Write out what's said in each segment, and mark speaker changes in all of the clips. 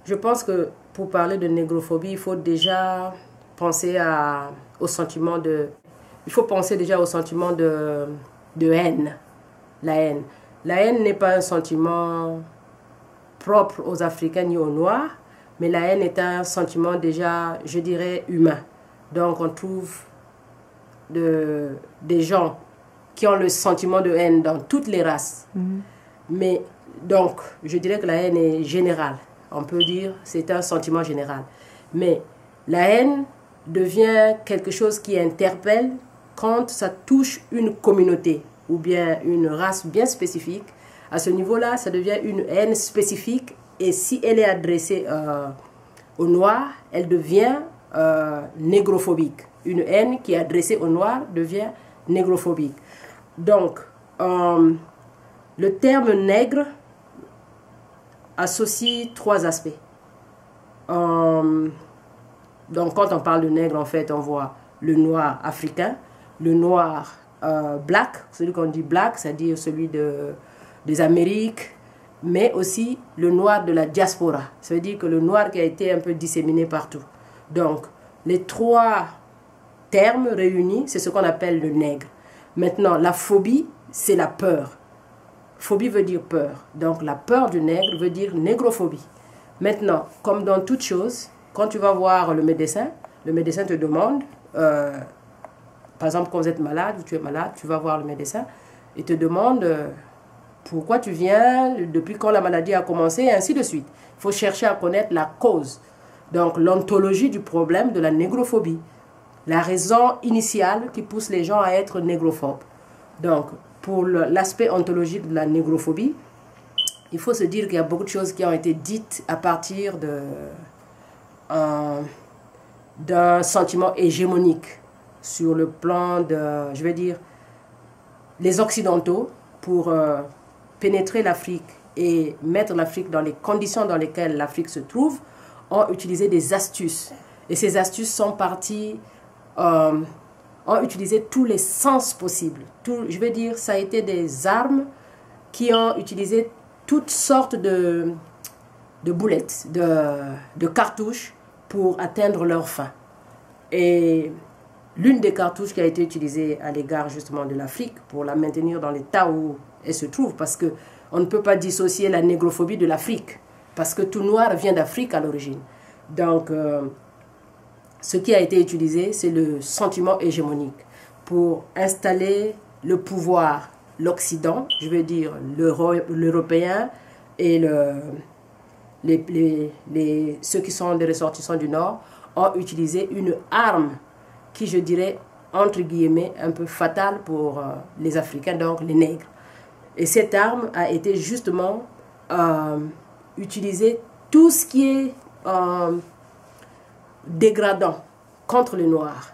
Speaker 1: Je pense que pour parler de négrophobie, il faut déjà penser au sentiment de... Il faut penser déjà au sentiment de haine. La haine. La haine n'est pas un sentiment propre aux Africains ni aux Noirs, mais la haine est un sentiment déjà, je dirais, humain. Donc on trouve des gens qui ont le sentiment de haine dans toutes les races. Mais donc, je dirais que la haine est générale. On peut dire c'est un sentiment général. Mais la haine devient quelque chose qui interpelle quand ça touche une communauté ou bien une race bien spécifique. À ce niveau-là, ça devient une haine spécifique et si elle est adressée aux Noirs, elle devient négrophobique. Une haine qui est adressée aux Noirs devient négrophobique. Donc, le terme nègre associe trois aspects. Donc, quand on parle de nègre, en fait, on voit le noir africain, le noir black, celui qu'on dit black, c'est-à-dire celui des Amériques, mais aussi le noir de la diaspora. Ça veut dire que le noir qui a été un peu disséminé partout. Donc, les trois termes réunis, c'est ce qu'on appelle le nègre. Maintenant, la phobie, c'est la peur. Phobie veut dire peur. Donc, la peur du nègre veut dire négrophobie. Maintenant, comme dans toute chose, quand tu vas voir le médecin te demande, par exemple, quand vous êtes malade ou tu es malade, tu vas voir le médecin, il te demande pourquoi tu viens, depuis quand la maladie a commencé, et ainsi de suite. Il faut chercher à connaître la cause. Donc, l'ontologie du problème de la négrophobie. La raison initiale qui pousse les gens à être négrophobes. Donc, pour l'aspect ontologique de la négrophobie, il faut se dire qu'il y a beaucoup de choses qui ont été dites à partir d'un sentiment hégémonique sur le plan de, je vais dire, les Occidentaux, pour pénétrer l'Afrique et mettre l'Afrique dans les conditions dans lesquelles l'Afrique se trouve, ont utilisé des astuces. Et ces astuces sont parties, ont utilisé tous les sens possibles. Je veux dire, ça a été des armes qui ont utilisé toutes sortes de boulettes, de cartouches pour atteindre leur fin. Et l'une des cartouches qui a été utilisée à l'égard justement de l'Afrique pour la maintenir dans l'état où elle se trouve, parce qu'on ne peut pas dissocier la négrophobie de l'Afrique, parce que tout noir vient d'Afrique à l'origine. Donc, ce qui a été utilisé, c'est le sentiment hégémonique pour installer le pouvoir, l'Occident, je veux dire l'Européen et ceux qui sont des ressortissants du Nord, ont utilisé une arme qui, je dirais, entre guillemets, un peu fatale pour les Africains, donc les nègres. Et cette arme a été justement utiliser tout ce qui est dégradant contre les Noirs,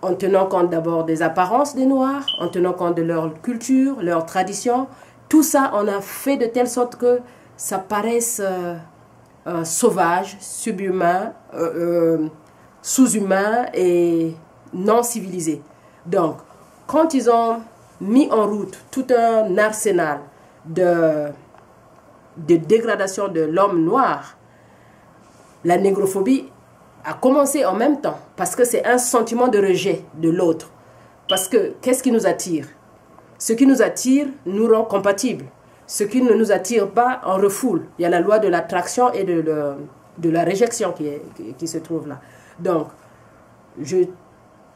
Speaker 1: en tenant compte d'abord des apparences des Noirs, en tenant compte de leur culture, leur tradition. Tout ça, on a fait de telle sorte que ça paraisse sauvage, subhumain, sous-humain et non civilisé. Donc, quand ils ont mis en route tout un arsenal de dégradation de l'homme noir, la négrophobie a commencé en même temps, parce que c'est un sentiment de rejet de l'autre. Parce que, qu'est-ce qui nous attire? Ce qui nous attire nous rend compatibles. Ce qui ne nous attire pas, on refoule. Il y a la loi de l'attraction et de la réjection qui se trouve là. Donc, je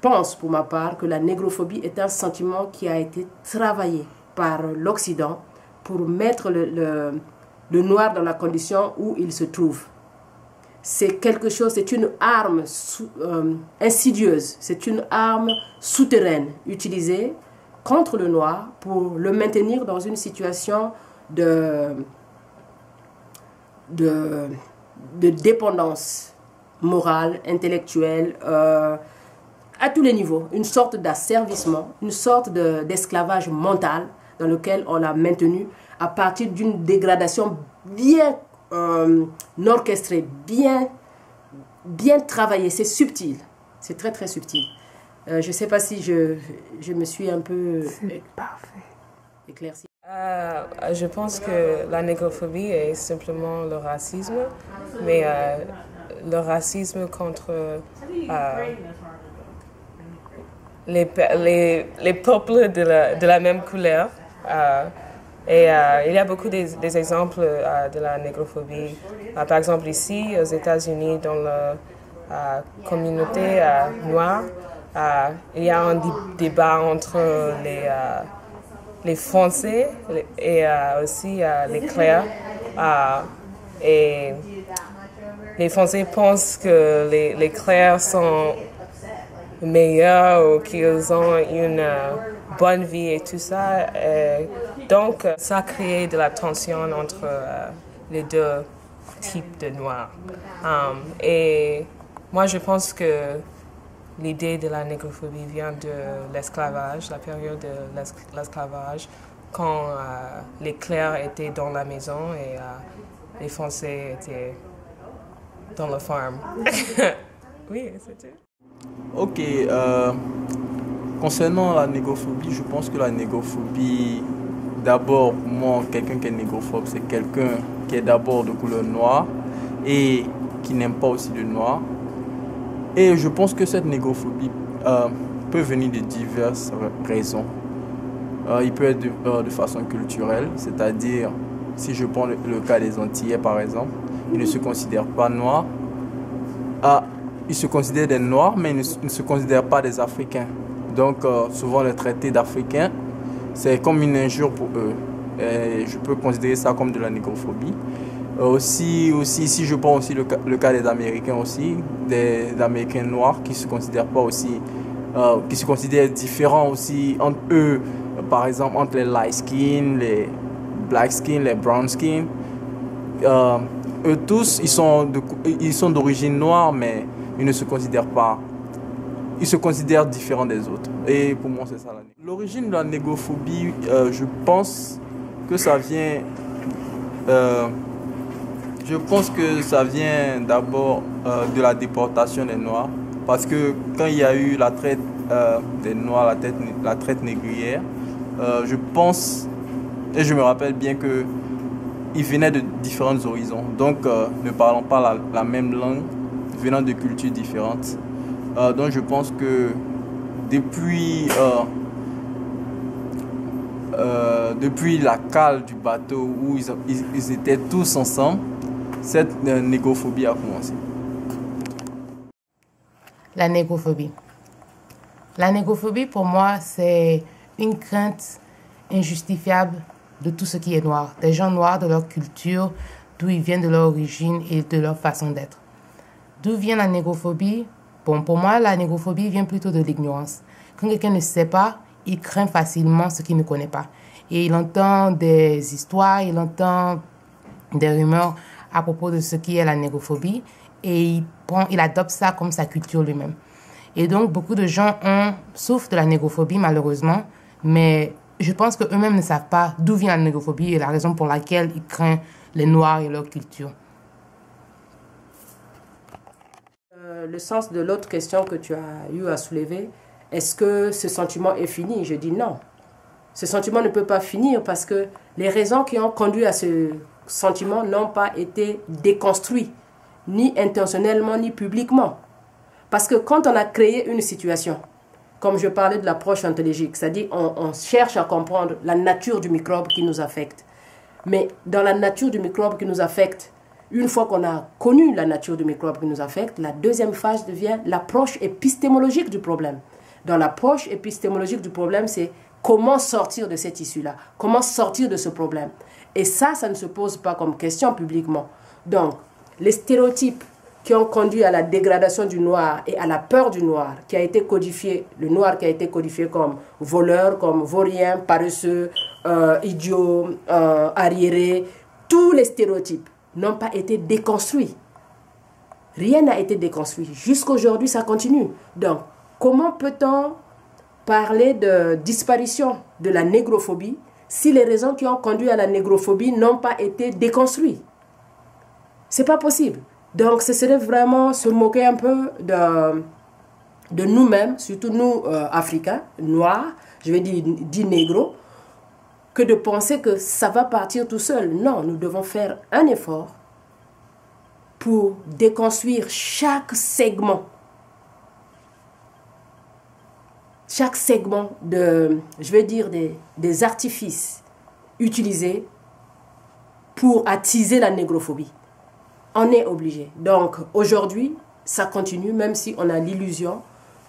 Speaker 1: pense pour ma part que la négrophobie est un sentiment qui a été travaillé par l'Occident pour mettre le noir dans la condition où il se trouve. C'est quelque chose, c'est une arme insidieuse, c'est une arme souterraine utilisée contre le noir pour le maintenir dans une situation de dépendance morale, intellectuelle, à tous les niveaux, une sorte d'asservissement, une sorte d'esclavage mental dans lequel on l'a maintenu à partir d'une dégradation bien orchestrée, bien travaillée. C'est subtil, c'est très très subtil. Je ne sais pas si je me suis un peu
Speaker 2: parfait.
Speaker 1: éclaircie.
Speaker 2: Je pense que la négrophobie est simplement le racisme, mais le racisme contre les peuples de la même couleur. Il y a beaucoup des exemples de la négrophobie. Par exemple, ici, aux États-Unis, dans la communauté noire, il y a un débat entre les Français et aussi les Clairs. Et les Français pensent que les Clairs sont meilleurs ou qu'ils ont une bonne vie et tout ça. Donc, ça a créé de la tension entre les deux types de Noirs. Et moi, je pense que l'idée de la négrophobie vient de l'esclavage, la période de l'esclavage, quand les Clairs étaient dans la maison et les Français étaient dans la ferme. Oui, c'est tout.
Speaker 3: Ok, concernant la négrophobie, je pense que la négrophobie, d'abord, pour moi, quelqu'un qui est négrophobe, c'est quelqu'un qui est d'abord de couleur noire et qui n'aime pas aussi le noir. Et je pense que cette négrophobie peut venir de diverses raisons. Il peut être de façon culturelle, c'est-à-dire, si je prends le cas des Antillais par exemple, ils ne se considèrent pas noirs. Ils se considèrent des Noirs, mais ils ne se considèrent pas des Africains. Donc, souvent, le traité d'Africain, c'est comme une injure pour eux. Et je peux considérer ça comme de la négrophobie. Aussi, si je prends aussi le cas des Américains aussi, des Américains noirs qui se considèrent pas aussi, qui se considèrent différents aussi entre eux, par exemple, entre les light skin, les black skin, les brown skin. Eux tous, ils sont d'origine noire, mais ils ne se considèrent pas. Ils se considèrent différents des autres. Et pour moi, c'est ça. L'origine de la négrophobie, je pense que ça vient... je pense que ça vient d'abord de la déportation des Noirs. Parce que quand il y a eu la traite des Noirs, la traite négrière, je pense, et je me rappelle bien que ils venaient de différents horizons, donc ne parlant pas la même langue, venant de cultures différentes. Donc je pense que depuis la cale du bateau où ils étaient tous ensemble, cette négrophobie a commencé.
Speaker 4: La négrophobie. La négrophobie, pour moi, c'est une crainte injustifiable de tout ce qui est noir, des gens noirs, de leur culture, d'où ils viennent, de leur origine et de leur façon d'être. D'où vient la négrophobie? Bon, pour moi, la négrophobie vient plutôt de l'ignorance. Quand quelqu'un ne sait pas, il craint facilement ce qu'il ne connaît pas. Et il entend des histoires, il entend des rumeurs à propos de ce qui est la négrophobie et il adopte ça comme sa culture lui-même. Et donc, beaucoup de gens souffrent de la négrophobie, malheureusement, mais je pense qu'eux-mêmes ne savent pas d'où vient la négrophobie et la raison pour laquelle ils craignent les Noirs et leur culture.
Speaker 1: Le sens de l'autre question que tu as eu à soulever, est-ce que ce sentiment est fini? Je dis non. Ce sentiment ne peut pas finir parce que les raisons qui ont conduit à ce sentiment n'ont pas été déconstruites, ni intentionnellement, ni publiquement. Parce que quand on a créé une situation, comme je parlais de l'approche ontologique, c'est-à-dire on cherche à comprendre la nature du microbe qui nous affecte. Mais dans la nature du microbe qui nous affecte, une fois qu'on a connu la nature du microbe qui nous affecte, la deuxième phase devient l'approche épistémologique du problème. Dans l'approche épistémologique du problème, c'est comment sortir de cette issue-là, comment sortir de ce problème. Et ça ne se pose pas comme question publiquement. Donc, les stéréotypes qui ont conduit à la dégradation du noir et à la peur du noir, qui a été codifié, le noir qui a été codifié comme voleur, comme vaurien, paresseux, idiot, arriéré, tous les stéréotypes n'ont pas été déconstruits. Rien n'a été déconstruit. Jusqu'à aujourd'hui, ça continue. Donc, comment peut-on parler de disparition de la négrophobie si les raisons qui ont conduit à la négrophobie n'ont pas été déconstruites? C'est pas possible. Donc, ce serait vraiment se moquer un peu de nous-mêmes, surtout nous, Africains, noirs, je vais dire négros, que de penser que ça va partir tout seul. Non, nous devons faire un effort pour déconstruire chaque segment de, je vais dire, des artifices utilisés pour attiser la négrophobie. On est obligé. Donc aujourd'hui, ça continue, même si on a l'illusion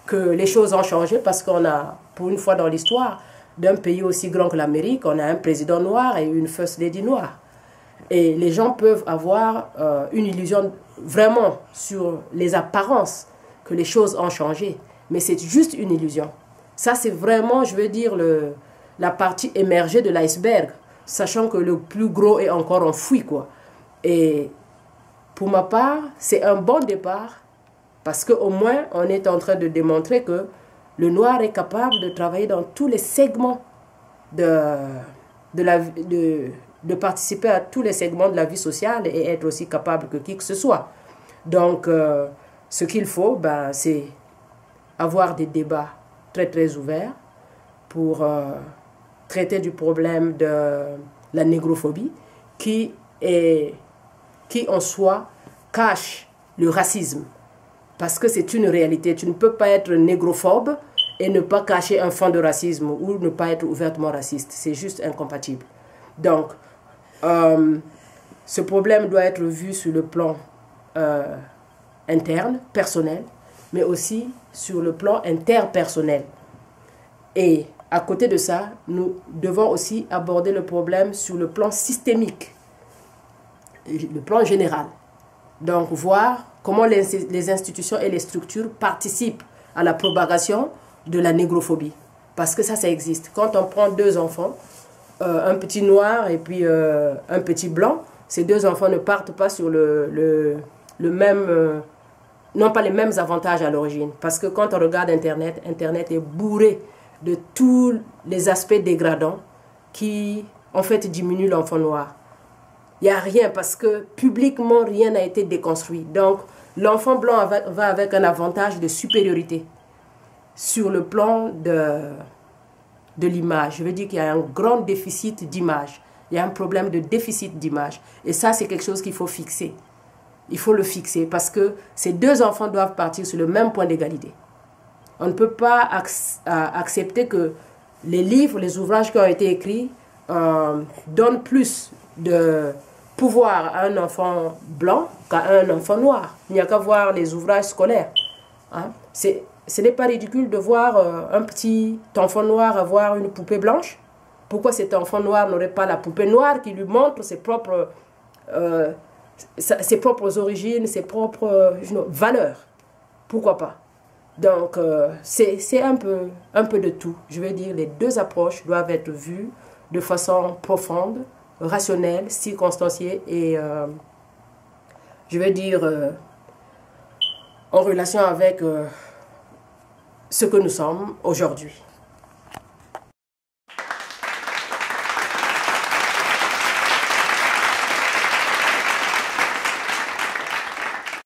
Speaker 1: que les choses ont changé, parce qu'on a, pour une fois dans l'histoire d'un pays aussi grand que l'Amérique, on a un président noir et une first lady noire. Et les gens peuvent avoir une illusion vraiment sur les apparences que les choses ont changé. Mais c'est juste une illusion. Ça, c'est vraiment, je veux dire, la partie émergée de l'iceberg, sachant que le plus gros est encore enfoui, quoi. Et pour ma part, c'est un bon départ, parce qu'au moins, on est en train de démontrer que le noir est capable de travailler dans tous les segments de participer à tous les segments de la vie sociale et être aussi capable que qui que ce soit. Donc, ce qu'il faut, ben, c'est avoir des débats très, très ouverts pour traiter du problème de la négrophobie qui en soi cache le racisme. Parce que c'est une réalité. Tu ne peux pas être négrophobe et ne pas cacher un fond de racisme ou ne pas être ouvertement raciste. C'est juste incompatible. Donc, ce problème doit être vu sur le plan interne, personnel, mais aussi sur le plan interpersonnel. Et à côté de ça, nous devons aussi aborder le problème sur le plan systémique, le plan général. Donc, voir comment les institutions et les structures participent à la propagation de la négrophobie. Parce que ça existe. Quand on prend deux enfants, un petit noir et puis un petit blanc, ces deux enfants ne partent pas sur le même... n'ont pas les mêmes avantages à l'origine. Parce que quand on regarde Internet, Internet est bourré de tous les aspects dégradants qui, en fait, diminuent l'enfant noir. Il n'y a rien parce que publiquement, rien n'a été déconstruit. Donc, l'enfant blanc va avec un avantage de supériorité sur le plan de l'image. Je veux dire qu'il y a un grand déficit d'image. Il y a un problème de déficit d'image. Et ça, c'est quelque chose qu'il faut fixer. Il faut le fixer parce que ces deux enfants doivent partir sur le même point d'égalité. On ne peut pas accepter que les livres, les ouvrages qui ont été écrits donnent plus de pouvoir à un enfant blanc qu'à un enfant noir. Il n'y a qu'à voir les ouvrages scolaires. Hein? Ce n'est pas ridicule de voir un petit enfant noir avoir une poupée blanche. Pourquoi cet enfant noir n'aurait pas la poupée noire qui lui montre ses propres origines, ses propres valeurs? Pourquoi pas? Donc, c'est un peu de tout. Je veux dire, les deux approches doivent être vues de façon profonde, rationnelle, circonstanciée et, je veux dire, en relation avec ce que nous sommes aujourd'hui.